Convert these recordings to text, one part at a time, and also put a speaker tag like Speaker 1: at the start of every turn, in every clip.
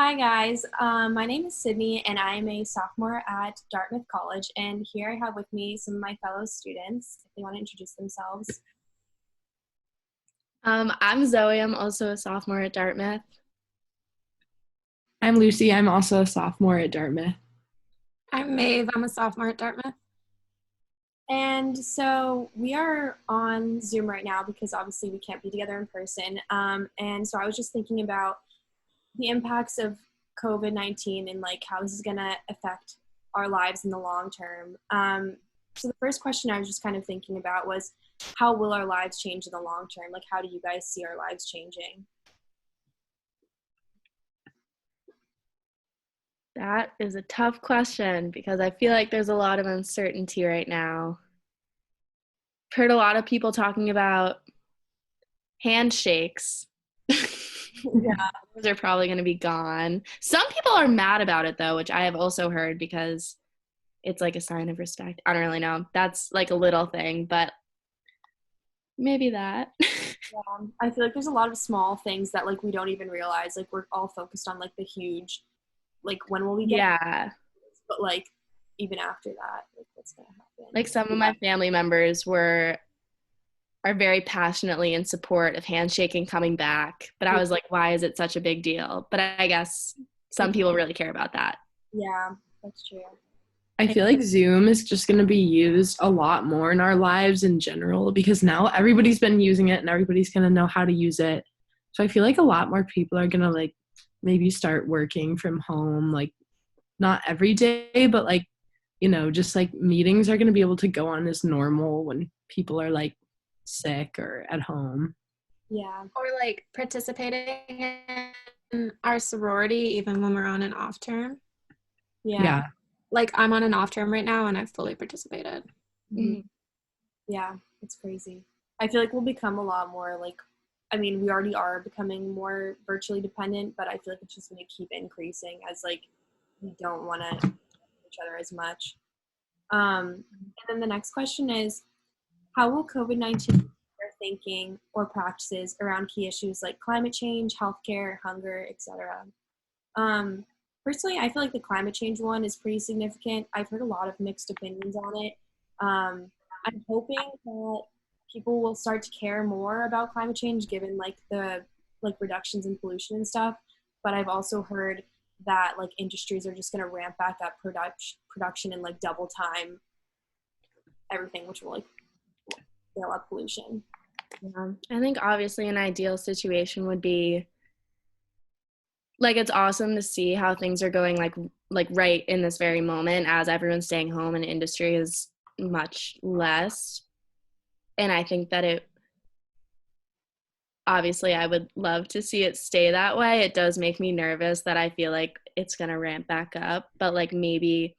Speaker 1: Hi guys, my name is Sydney and I am a sophomore at Dartmouth College, and here I have with me some of my fellow students if they want to introduce themselves.
Speaker 2: I'm Zoe. I'm also a sophomore at Dartmouth.
Speaker 3: I'm Lucy. I'm also a sophomore at Dartmouth.
Speaker 4: I'm Maeve. I'm a sophomore at Dartmouth.
Speaker 1: And so we are on Zoom right now because obviously we can't be together in person. And so I was just thinking about the impacts of COVID-19 and like how this is going to affect our lives in the long term. So the first question I was just kind of thinking about was, how will our lives change in the long term? Like, how do you guys see our lives changing?
Speaker 2: That is a tough question because I feel like there's a lot of uncertainty right now. I've heard a lot of people talking about handshakes.
Speaker 1: Yeah.
Speaker 2: Those are probably going to be gone. Some people are mad about it though, which I have also heard because it's like a sign of respect. I don't really know. That's like a little thing, but maybe that.
Speaker 1: I feel like there's a lot of small things that like we don't even realize. Like we're all focused on like the huge, like when will we get
Speaker 2: Yeah.
Speaker 1: this? But like even after that, like what's gonna happen?
Speaker 2: Like some of my family members are very passionately in support of handshaking coming back. But I was like, why is it such a big deal? But I guess some people really care about that.
Speaker 1: Yeah, that's true.
Speaker 3: I feel like Zoom is just going to be used a lot more in our lives in general because now everybody's been using it and everybody's going to know how to use it. So I feel like a lot more people are going to like maybe start working from home, like not every day, but like, just like meetings are going to be able to go on as normal when people are like sick or at home.
Speaker 1: Yeah.
Speaker 4: Or like participating in our sorority even when we're on an off term.
Speaker 1: Yeah.
Speaker 4: Like I'm on an off term right now and I've fully participated.
Speaker 1: Mhm. Yeah, it's crazy. I feel like we'll become a lot more like, I mean, we already are becoming more virtually dependent, but I feel like it's just going to keep increasing as like we don't want to each other as much. And then the next question is, how will COVID-19 affect our thinking or practices around key issues like climate change, healthcare, hunger, etc.? Personally, I feel like the climate change one is pretty significant. I've heard a lot of mixed opinions on it. I'm hoping that people will start to care more about climate change given like the like reductions in pollution and stuff. But I've also heard that like industries are just going to ramp back up production and like double time everything, which will like scale up pollution.
Speaker 2: Yeah. I think obviously an ideal situation would be like it's awesome to see how things are going like right in this very moment as everyone's staying home and industry is much less. And I think that it obviously I would love to see it stay that way. It does make me nervous that I feel like it's going to ramp back up, but like maybe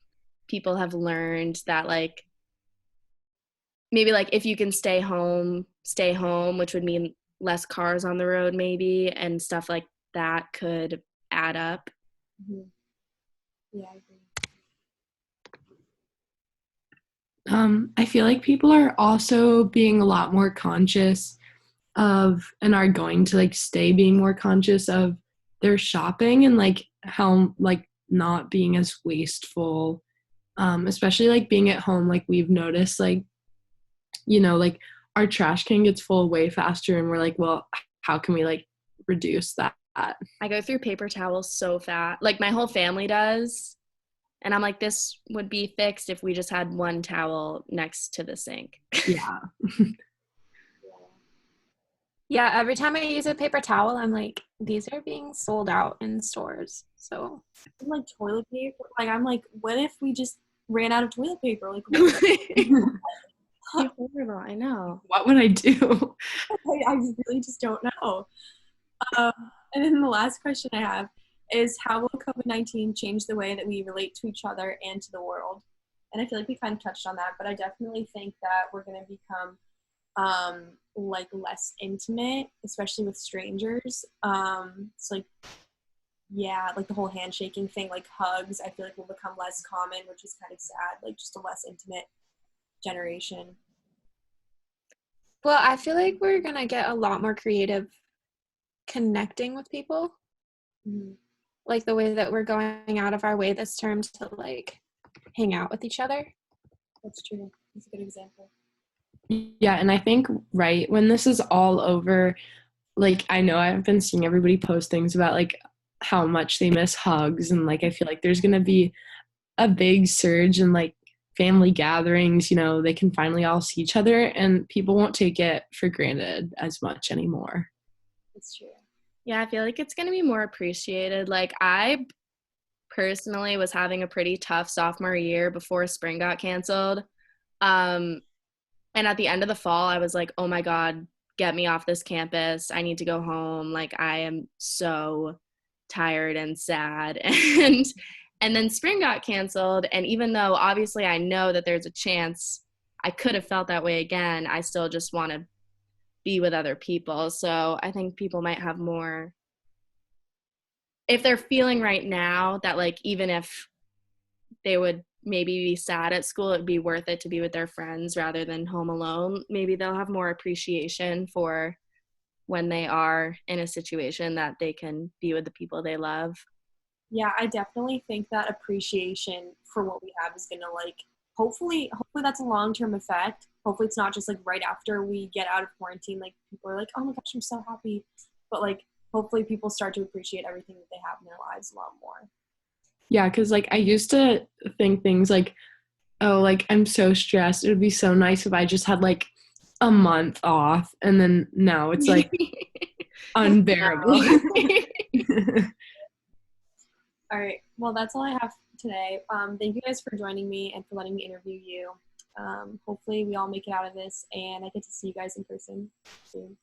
Speaker 2: people have learned that like maybe like if you can stay home, which would mean less cars on the road maybe, and stuff like that could add up.
Speaker 1: Mm-hmm. Yeah, I agree.
Speaker 3: I feel like people are also being a lot more conscious of and are going to like stay being more conscious of their shopping and like how like not being as wasteful, especially like being at home. Like we've noticed like like our trash can gets full way faster and we're like, well, how can we like reduce that?
Speaker 2: I go through paper towels so fast, like my whole family does, and I'm like, this would be fixed if we just had one towel next to the sink.
Speaker 3: Yeah.
Speaker 4: Yeah, every time I use a paper towel, I'm like, these are being sold out in stores. So
Speaker 1: Like toilet paper, like I'm like, what if we just ran out of toilet paper? Like
Speaker 2: Horrible, I know.
Speaker 3: What would I do?
Speaker 1: I really just don't know. Um, and then the last question I have is, how will COVID-19 change the way that we relate to each other and to the world? And I feel like we kind of touched on that, but I definitely think that we're going to become like less intimate, especially with strangers. It's like, yeah, like the whole handshaking thing, like hugs, I feel like will become less common, which is kind of sad, like just a less intimate generation.
Speaker 4: well, I feel like we're gonna get a lot more creative connecting with people.
Speaker 1: Mm-hmm.
Speaker 4: like the way that we're going out of our way this term to like hang out with each other.
Speaker 1: That's true. That's a good example.
Speaker 3: Yeah, and I think right when this is all over, like I know I've been seeing everybody post things about like how much they miss hugs, and like I feel like there's gonna be a big surge in like family gatherings, you know, they can finally all see each other and people won't take it for granted as much anymore.
Speaker 1: That's true.
Speaker 2: Yeah, I feel like it's going to be more appreciated. Like, I personally was having a pretty tough sophomore year before spring got canceled. And at the end of the fall, I was like, oh my God, get me off this campus. I need to go home. Like, I am so tired and sad. And then spring got canceled. And even though obviously I know that there's a chance I could have felt that way again, I still just want to be with other people. So I think people might have more, if they're feeling right now that like even if they would maybe be sad at school, it'd be worth it to be with their friends rather than home alone. Maybe they'll have more appreciation for when they are in a situation that they can be with the people they love.
Speaker 1: Yeah, I definitely think that appreciation for what we have is gonna like hopefully that's a long-term effect. Hopefully it's not just like right after we get out of quarantine, like people are like, oh my gosh, I'm so happy. But like hopefully people start to appreciate everything that they have in their lives a lot more.
Speaker 3: Yeah, because like I used to think things like, oh, like I'm so stressed. It would be so nice if I just had like a month off. And then now it's like unbearable.
Speaker 1: All right. Well, that's all I have today. Thank you guys for joining me and for letting me interview you. Hopefully we all make it out of this and I get to see you guys in person soon.